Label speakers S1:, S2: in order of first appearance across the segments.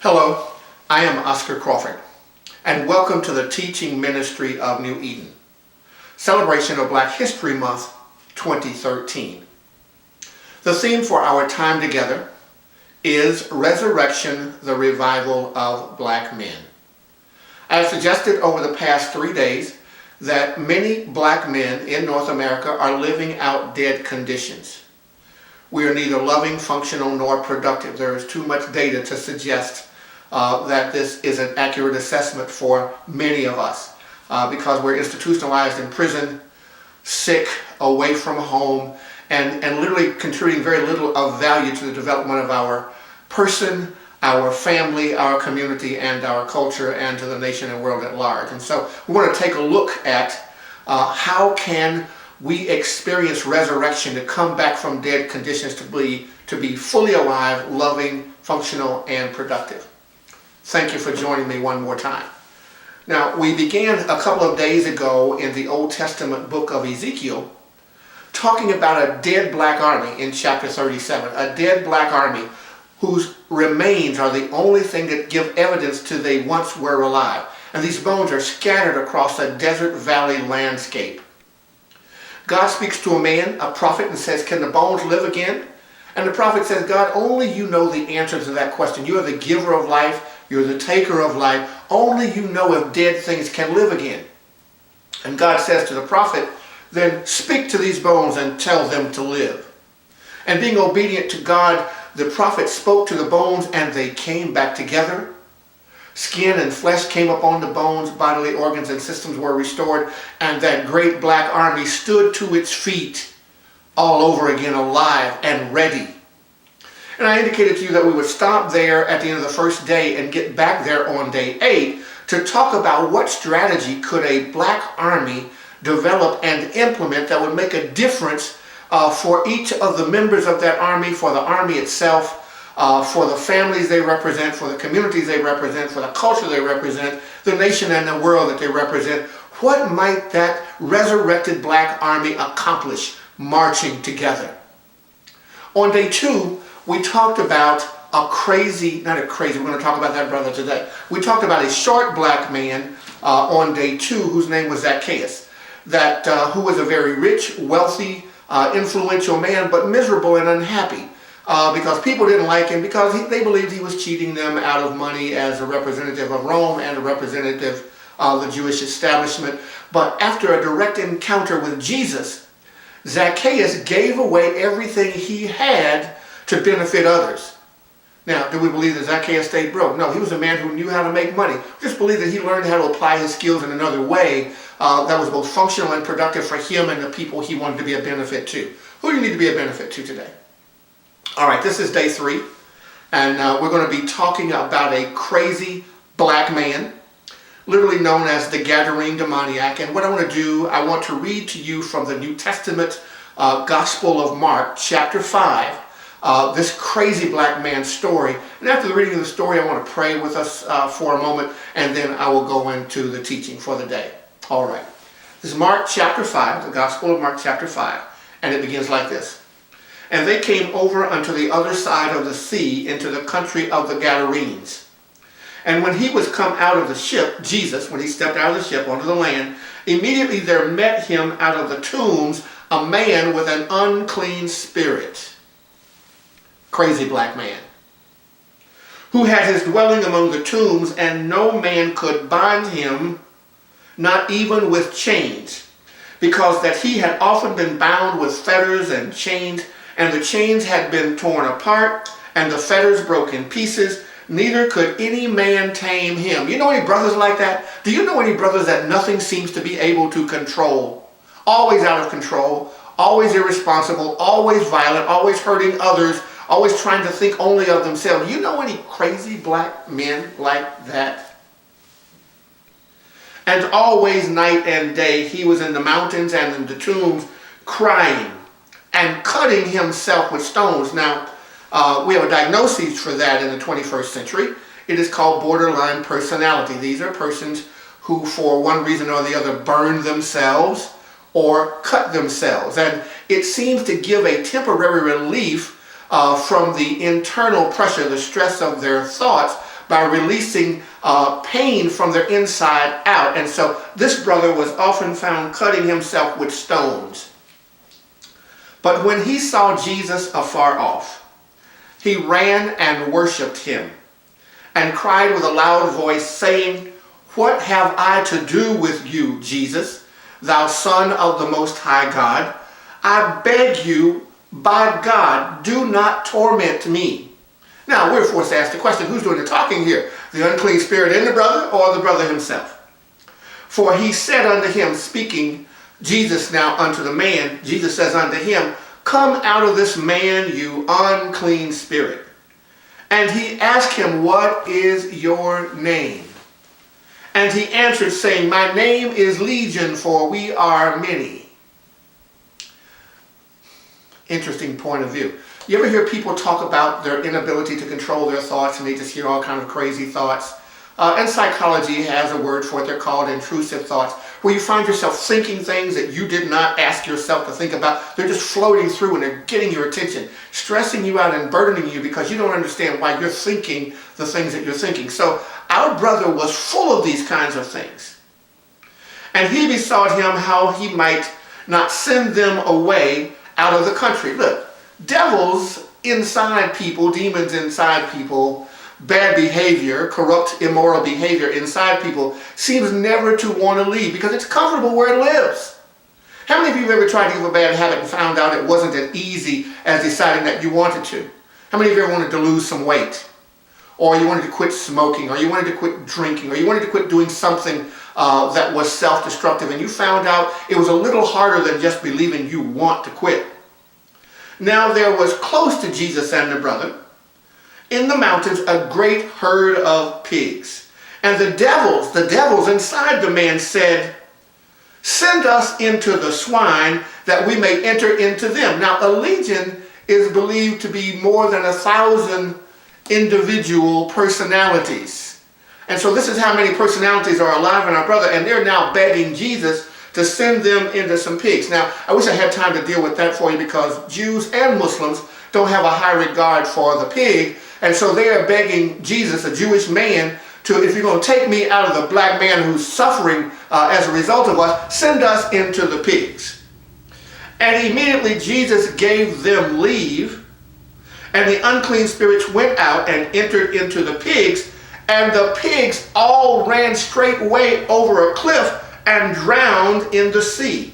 S1: Hello, I am Oscar Crawford, and welcome to the teaching ministry of New Eden, celebration of Black History Month 2013. The theme for our time together is Resurrection, the Revival of Black Men. I have suggested over the past 3 days that many black men in North America are living out dead conditions. We are neither loving, functional, nor productive. There is too much data to suggest that this is an accurate assessment for many of us because we're institutionalized in prison, sick, away from home, and literally contributing very little of value to the development of our person, our family, our community, and our culture, and to the nation and world at large. And so we want to take a look at how can we experience resurrection, to come back from dead conditions, to be fully alive, loving, functional, and productive. Thank you for joining me one more time. Now, we began a couple of days ago in the Old Testament book of Ezekiel talking about a dead black army in chapter 37, a dead black army whose remains are the only thing that give evidence to they once were alive. And these bones are scattered across a desert valley landscape. God speaks to a man, a prophet, and says, "Can the bones live again?" And the prophet says, "God, only you know the answer to that question. You are the giver of life. You're the taker of life. Only you know if dead things can live again." And God says to the prophet, "Then speak to these bones and tell them to live." And being obedient to God, the prophet spoke to the bones, and they came back together. Skin and flesh came upon the bones, bodily organs and systems were restored, and that great black army stood to its feet all over again, alive and ready. And I indicated to you that we would stop there at the end of the first day and get back there on day 8 to talk about what strategy could a black army develop and implement that would make a difference for each of the members of that army, for the army itself, for the families they represent, for the communities they represent, for the culture they represent, the nation and the world that they represent. What might that resurrected black army accomplish marching together? On day 2, we talked about we're going to talk about that brother today. We talked about a short black man on day 2 whose name was Zacchaeus, who was a very rich, wealthy, influential man, but miserable and unhappy. Because people didn't like him, because they believed he was cheating them out of money as a representative of Rome and a representative of the Jewish establishment. But after a direct encounter with Jesus, Zacchaeus gave away everything he had to benefit others. Now, do we believe that Zacchaeus stayed broke? No, he was a man who knew how to make money. We just believe that he learned how to apply his skills in another way that was both functional and productive for him and the people he wanted to be a benefit to. Who do you need to be a benefit to today? All right, this is day 3, and we're going to be talking about a crazy black man, literally known as the Gadarene demoniac. And what I want to do, I want to read to you from the New Testament Gospel of Mark, chapter 5, this crazy black man's story. And after the reading of the story, I want to pray with us for a moment, and then I will go into the teaching for the day. All right, this is Mark chapter 5, the Gospel of Mark chapter 5, and it begins like this. "And they came over unto the other side of the sea into the country of the Gadarenes. And when he was come out of the ship," Jesus, when he stepped out of the ship onto the land, "immediately there met him out of the tombs a man with an unclean spirit," crazy black man, "who had his dwelling among the tombs, and no man could bind him, not even with chains, because that he had often been bound with fetters and chains, and the chains had been torn apart, and the fetters broke in pieces, neither could any man tame him." You know any brothers like that? Do you know any brothers that nothing seems to be able to control? Always out of control, always irresponsible, always violent, always hurting others, always trying to think only of themselves. You know any crazy black men like that? "And always night and day he was in the mountains and in the tombs, crying and cutting himself with stones." Now, we have a diagnosis for that in the 21st century. It is called borderline personality. These are persons who, for one reason or the other, burn themselves or cut themselves. And it seems to give a temporary relief from the internal pressure, the stress of their thoughts, by releasing pain from their inside out. And so this brother was often found cutting himself with stones. But when he saw Jesus afar off, he ran and worshipped him and cried with a loud voice, saying, "What have I to do with you, Jesus, thou Son of the Most High God? I beg you, by God, do not torment me." Now, we're forced to ask the question, who's doing the talking here? The unclean spirit in the brother or the brother himself? For he said unto him, speaking Jesus now unto the man, Jesus says unto him, "Come out of this man, you unclean spirit." And he asked him, "What is your name?" And he answered, saying, "My name is Legion, for we are many." Interesting point of view. You ever hear people talk about their inability to control their thoughts, and they just hear all kind of crazy thoughts? And psychology has a word for it. They're called intrusive thoughts, where you find yourself thinking things that you did not ask yourself to think about. They're just floating through and they're getting your attention, stressing you out and burdening you because you don't understand why you're thinking the things that you're thinking. So our brother was full of these kinds of things. And he besought him how he might not send them away out of the country. Look, devils inside people, demons inside people, bad behavior, corrupt, immoral behavior inside people seems never to want to leave because it's comfortable where it lives. How many of you have ever tried to give a bad habit and found out it wasn't as easy as deciding that you wanted to? How many of you ever wanted to lose some weight? Or you wanted to quit smoking, or you wanted to quit drinking, or you wanted to quit doing something that was self-destructive, and you found out it was a little harder than just believing you want to quit. Now there was close to Jesus and the brother, in the mountains, a great herd of pigs. And the devils inside the man said, "Send us into the swine that we may enter into them." Now a legion is believed to be more than 1,000 individual personalities. And so this is how many personalities are alive in our brother, and they're now begging Jesus to send them into some pigs. Now, I wish I had time to deal with that for you because Jews and Muslims don't have a high regard for the pig, and so they are begging Jesus, a Jewish man, to, if you're going to take me out of the black man who's suffering as a result of us, send us into the pigs. And immediately Jesus gave them leave, and the unclean spirits went out and entered into the pigs, and the pigs all ran straightway over a cliff and drowned in the sea.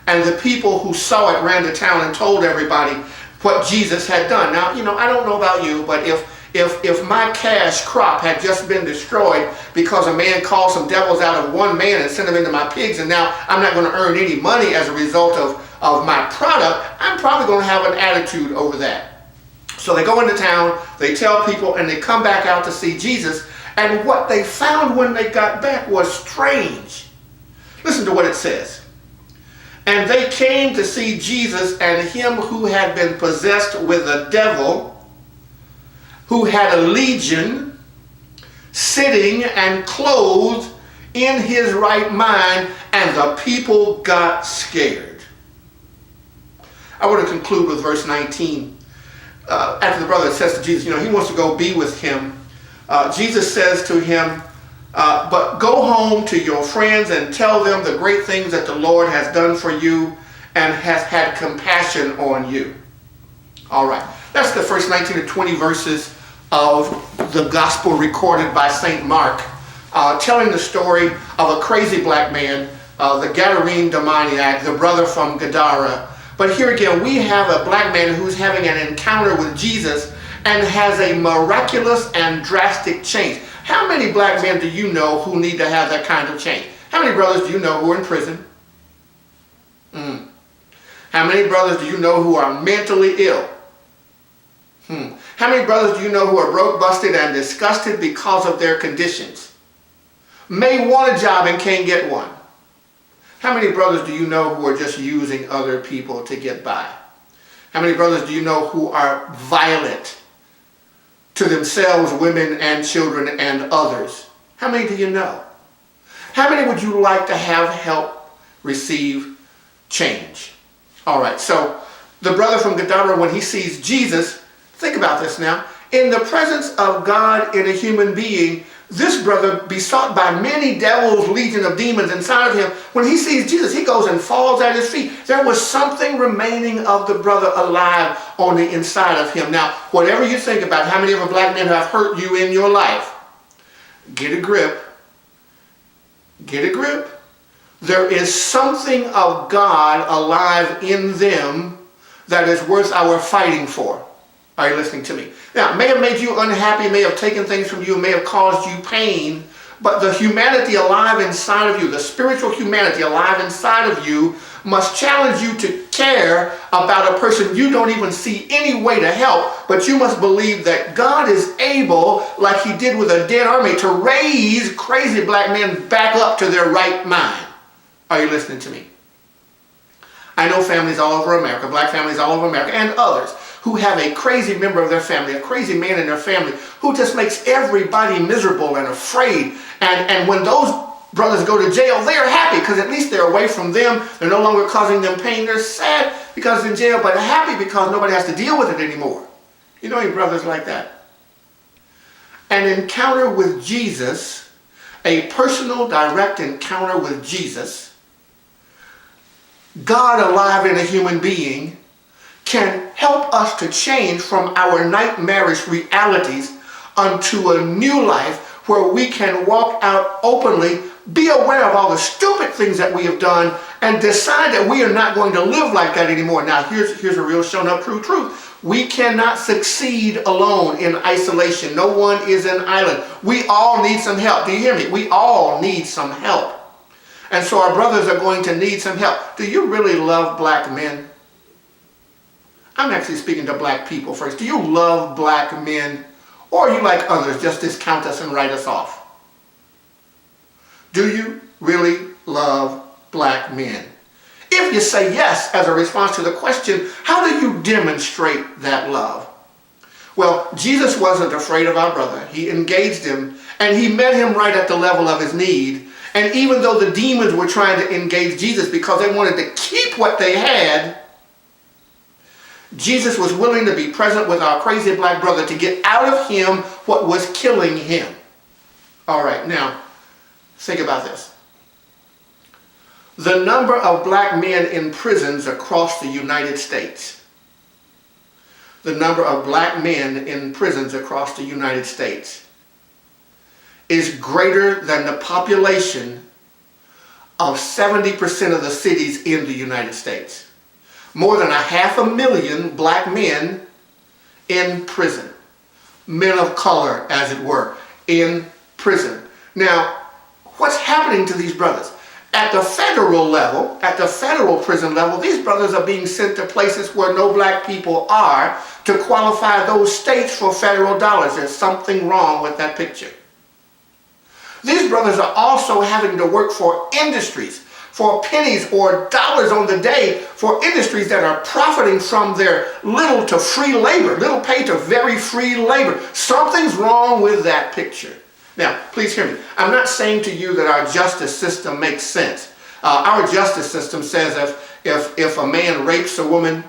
S1: And the people who saw it ran to town and told everybody what Jesus had done. Now, I don't know about you, but if my cash crop had just been destroyed because a man called some devils out of one man and sent them into my pigs, and now I'm not going to earn any money as a result of my product, I'm probably going to have an attitude over that. So they go into town, they tell people, and they come back out to see Jesus. And what they found when they got back was strange. Listen to what it says. And they came to see Jesus and him who had been possessed with a devil, who had a legion, sitting and clothed in his right mind, and the people got scared. I want to conclude with verse 19. After the brother says to Jesus, he wants to go be with him. Jesus says to him, but go home to your friends and tell them the great things that the Lord has done for you and has had compassion on you. All right. That's the first 19 to 20 verses of the gospel recorded by St. Mark, telling the story of a crazy black man, the Gadarene demoniac, the brother from Gadara. But here again, we have a black man who's having an encounter with Jesus and has a miraculous and drastic change. How many black men do you know who need to have that kind of change? How many brothers do you know who are in prison? How many brothers do you know who are mentally ill? How many brothers do you know who are broke, busted, and disgusted because of their conditions? May want a job and can't get one. How many brothers do you know who are just using other people to get by? How many brothers do you know who are violent to themselves, women, and children, and others? How many do you know? How many would you like to have help receive change? All right, so the brother from Gadara, when he sees Jesus, think about this now, in the presence of God in a human being, this brother, besought by many devils, legion of demons inside of him, when he sees Jesus, he goes and falls at his feet. There was something remaining of the brother alive on the inside of him. Now, whatever you think about how many of the black men have hurt you in your life, get a grip. Get a grip. There is something of God alive in them that is worth our fighting for. Are you listening to me? Now, it may have made you unhappy, may have taken things from you, may have caused you pain, but the humanity alive inside of you, the spiritual humanity alive inside of you, must challenge you to care about a person you don't even see any way to help, but you must believe that God is able, like he did with a dead army, to raise crazy black men back up to their right mind. Are you listening to me? I know families all over America, black families all over America, and others, who have a crazy member of their family, a crazy man in their family, who just makes everybody miserable and afraid. And when those brothers go to jail, they are happy because at least they're away from them. They're no longer causing them pain. They're sad because they're in jail, but happy because nobody has to deal with it anymore. You know any brothers like that? An encounter with Jesus, a personal, direct encounter with Jesus, God alive in a human being, can help us to change from our nightmarish realities unto a new life where we can walk out openly, be aware of all the stupid things that we have done, and decide that we are not going to live like that anymore. Now, here's a real shown up true truth. We cannot succeed alone in isolation. No one is an island. We all need some help. Do you hear me? We all need some help. And so our brothers are going to need some help. Do you really love black men? I'm actually speaking to black people first. Do you love black men? Or are you like others, just discount us and write us off? Do you really love black men? If you say yes as a response to the question, how do you demonstrate that love? Well, Jesus wasn't afraid of our brother. He engaged him, and he met him right at the level of his need. And even though the demons were trying to engage Jesus because they wanted to keep what they had, Jesus was willing to be present with our crazy black brother to get out of him what was killing him. All right, now, think about this. The number of black men in prisons across the United States. The number of black men in prisons across the United States is greater than the population of 70% of the cities in the United States. More than 500,000 black men in prison. Men of color, as it were, in prison. Now, what's happening to these brothers? At the federal level, at the federal prison level, these brothers are being sent to places where no black people are to qualify those states for federal dollars. There's something wrong with that picture. These brothers are also having to work for industries, for pennies or dollars on the day, for industries that are profiting from their little to free labor, little pay to very free labor. Something's wrong with that picture. Now, please hear me. I'm not saying to you that our justice system makes sense. Our justice system says if a man rapes a woman,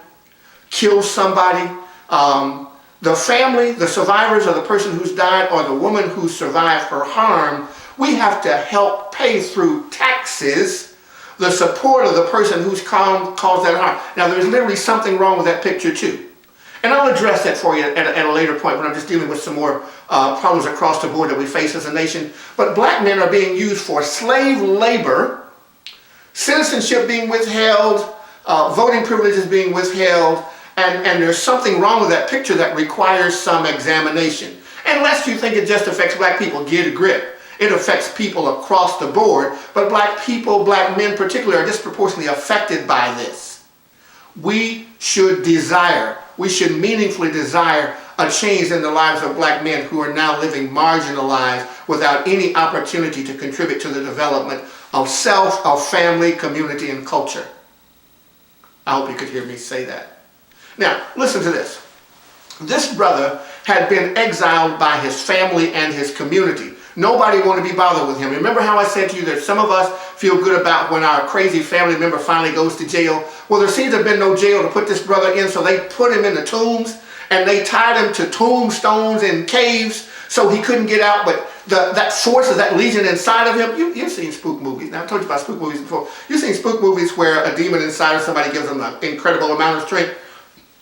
S1: kills somebody, the family, the survivors, or the person who's died, or the woman who survived her harm, we have to help pay through taxes the support of the person who's caused that harm. Now, there's literally something wrong with that picture too. And I'll address that for you at a later point when I'm just dealing with some more problems across the board that we face as a nation. But black men are being used for slave labor, citizenship being withheld, voting privileges being withheld, and there's something wrong with that picture that requires some examination. Unless you think it just affects black people, get a grip. It affects people across the board, but black people, black men particularly, are disproportionately affected by this. We should meaningfully desire a change in the lives of black men who are now living marginalized without any opportunity to contribute to the development of self, of family, community, and culture. I hope you could hear me say that. Now, listen to this. This brother had been exiled by his family and his community. Nobody wanted to be bothered with him. Remember how I said to you that some of us feel good about when our crazy family member finally goes to jail? Well, there seems to have been no jail to put this brother in, so they put him in the tombs. and they tied him to tombstones and caves so he couldn't get out, but that force of that legion inside of him, you've seen spook movies. Now, I told you about spook movies before. You've seen spook movies where a demon inside of somebody gives them an incredible amount of strength.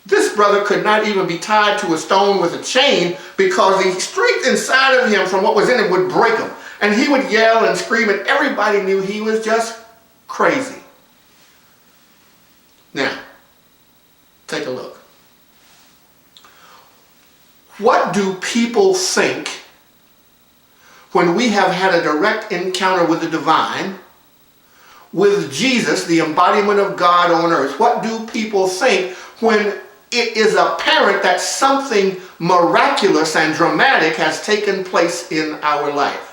S1: This brother could not even be tied to a stone with a chain because the strength inside of him from what was in him would break him. And he would yell and scream, and everybody knew he was just crazy. Now, take a look. What do people think when we have had a direct encounter with the divine, with Jesus, the embodiment of God on earth? What do people think when it is apparent that something miraculous and dramatic has taken place in our life?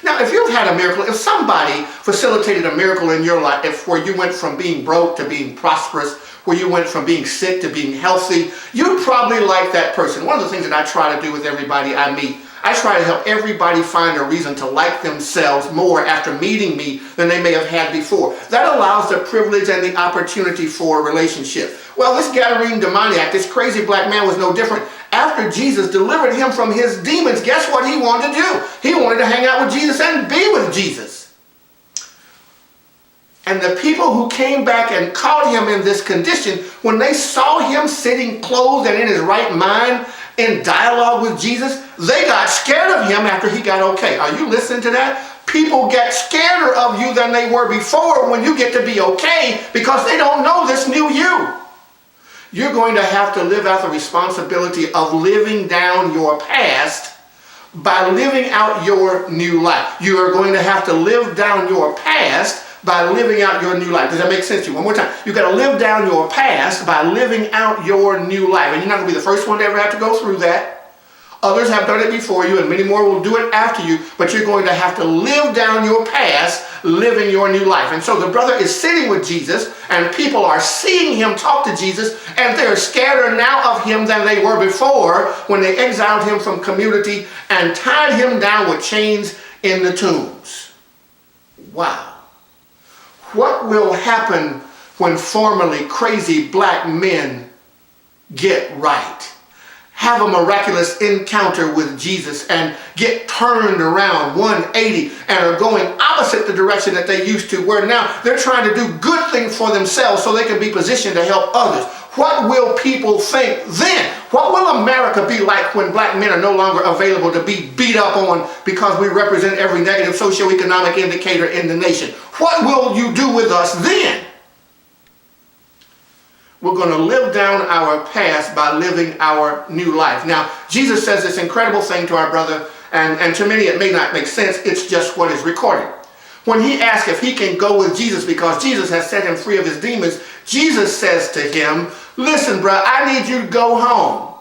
S1: Now, if you've had a miracle, if somebody facilitated a miracle in your life where you went from being broke to being prosperous, where you went from being sick to being healthy, you'd probably like that person. One of the things that I try to do with everybody I meet, I try to help everybody find a reason to like themselves more after meeting me than they may have had before. That allows the privilege and the opportunity for a relationship. Well, this Gadarene demoniac, this crazy black man, was no different. After Jesus delivered him from his demons, guess what he wanted to do? He wanted to hang out with Jesus and be with Jesus. And the people who came back and caught him in this condition, when they saw him sitting clothed and in his right mind in dialogue with Jesus, they got scared of him after he got okay. Are you listening to that? People get scarier of you than they were before when you get to be okay because they don't know this new you. You're going to have to live out the responsibility of living down your past by living out your new life. You are going to have to live down your past by living out your new life. Does that make sense to you? One more time. You've got to live down your past by living out your new life. And you're not going to be the first one to ever have to go through that. Others have done it before you, and many more will do it after you, but you're going to have to live down your past, living your new life. And so the brother is sitting with Jesus, and people are seeing him talk to Jesus, and they're scarier now of him than they were before when they exiled him from community and tied him down with chains in the tombs. Wow. What will happen when formerly crazy black men get right? Have a miraculous encounter with Jesus and get turned around 180 and are going opposite the direction that they used to, where now they're trying to do good things for themselves so they can be positioned to help others. What will people think then? What will America be like when black men are no longer available to be beat up on because we represent every negative socioeconomic indicator in the nation? What will you do with us then? We're going to live down our past by living our new life. Now, Jesus says this incredible thing to our brother, and to many it may not make sense. It's just what is recorded. When he asks if he can go with Jesus because Jesus has set him free of his demons, Jesus says to him, listen, bro, I need you to go home.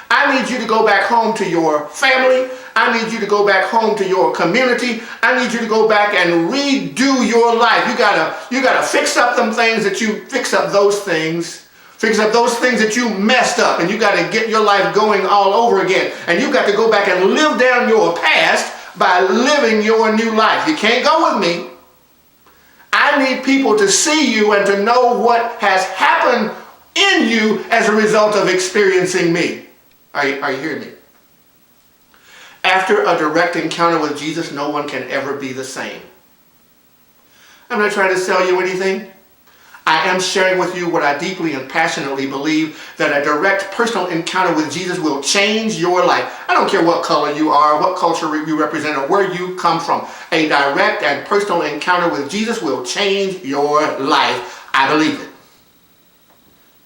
S1: I need you to go back home to your family. I need you to go back home to your community. I need you to go back and redo your life. You gotta fix up them things that you fix up those things that you messed up, and you got to get your life going all over again. And you got to go back and live down your past by living your new life. You can't go with me. I need people to see you and to know what has happened in you as a result of experiencing me. Are you hearing me? After a direct encounter with Jesus, no one can ever be the same. I'm not trying to sell you anything. I am sharing with you what I deeply and passionately believe, that a direct personal encounter with Jesus will change your life. I don't care what color you are, what culture you represent, or where you come from. A direct and personal encounter with Jesus will change your life. I believe it.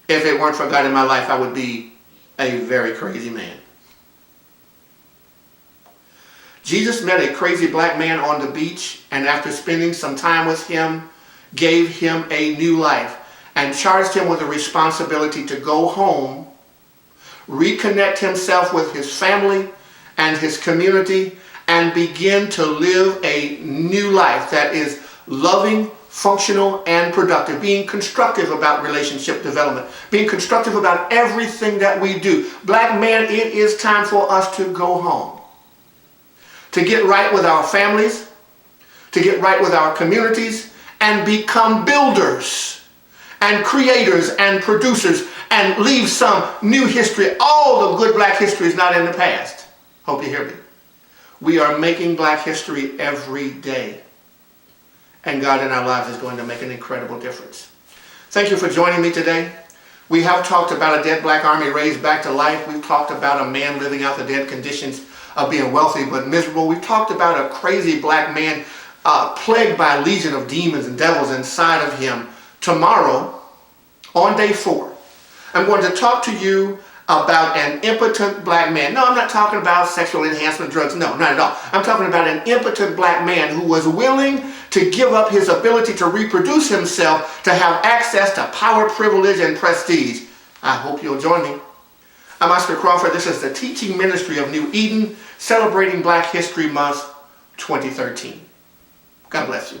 S1: If it weren't for God in my life, I would be a very crazy man. Jesus met a crazy black man on the beach, and after spending some time with him, gave him a new life and charged him with a responsibility to go home, reconnect himself with his family and his community, and begin to live a new life that is loving, functional, and productive, being constructive about relationship development, being constructive about everything that we do. Black man, it is time for us to go home, to get right with our families, to get right with our communities, and become builders. and creators and producers and leave some new history. All the good black history is not in the past. Hope you hear me. We are making black history every day. And God in our lives is going to make an incredible difference. Thank you for joining me today. We have talked about a dead black army raised back to life. We've talked about a man living out the dead conditions of being wealthy but miserable. We've talked about a crazy black man plagued by a legion of demons and devils inside of him. Tomorrow, on day 4, I'm going to talk to you about an impotent black man. No, I'm not talking about sexual enhancement drugs. No, not at all. I'm talking about an impotent black man who was willing to give up his ability to reproduce himself to have access to power, privilege, and prestige. I hope you'll join me. I'm Oscar Crawford. This is the teaching ministry of New Eden, celebrating Black History Month 2013. God bless you.